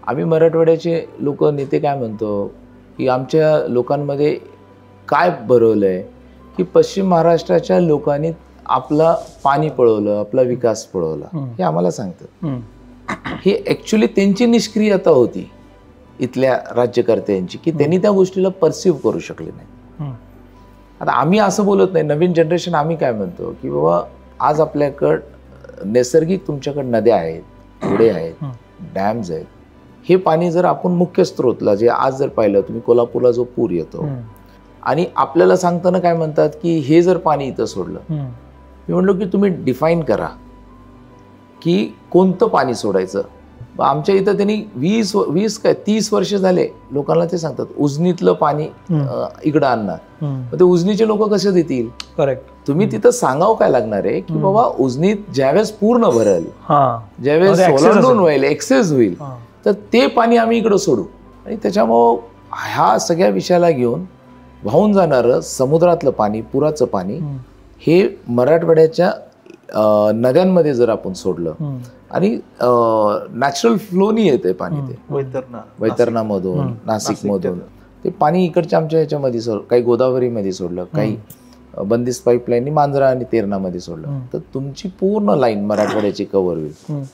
आम्ही मराठवाड्याचे लोक नेते काय म्हणतो की आमच्या लोकांमध्ये काय भरवलंय की पश्चिम महाराष्ट्राच्या लोकांनी आपला पाणी पळवलं, आपला विकास पळवला, हे आम्हाला सांगतात. ही ॲक्च्युली त्यांची निष्क्रियता होती इथल्या राज्यकर्त्यांची की त्यांनी त्या गोष्टीला परसिव्ह करू शकले नाही. आता आम्ही असं बोलत नाही, नवीन जनरेशन आम्ही काय म्हणतो की बाबा आज आपल्याकडं नैसर्गिक तुमच्याकडे नद्या आहेत, ओढे आहेत, डॅम्स आहेत. हे पाणी जर आपण मुख्य स्रोतला जे आज जर पाहिलं तुम्ही कोल्हापूरला जो पूर येतो आणि आपल्याला सांगताना काय म्हणतात की हे जर पाणी इथं सोडलं, मी म्हणलो की तुम्ही डिफाईन करा की कोणतं पाणी सोडायचं. आमच्या इथं त्यांनी 20-30 वर्ष झाले लोकांना ते सांगतात उजनीतलं पाणी इकडं आणणार. मग ते उजनीचे लोक कसे देतील? करेक्ट. तुम्ही तिथं सांगावं काय लागणार आहे की बाबा उजनीत ज्यावेळेस पूर्ण भरेल, ज्यावेळेस ओलांडून होईल, एक्सेस होईल, तर ते पाणी आम्ही इकडं सोडू. आणि त्याच्यामुळं ह्या सगळ्या विषयाला घेऊन वाहून जाणारं समुद्रातलं पाणी, पुराचं पाणी हे मराठवाड्याच्या नद्यांमध्ये जर आपण सोडलं आणि नॅचरल फ्लोनी येते पाणी, ते वैतरणामधून, नाशिकमधून ते पाणी इकडच्या आमच्या ह्याच्यामध्ये काही गोदावरीमध्ये सोडलं, काही बंदिस्त पाईपलाईननी मांजरा आणि तेरणा मध्ये सोडलं, तर तुमची पूर्ण लाईन मराठवाड्याची कव्हर होईल.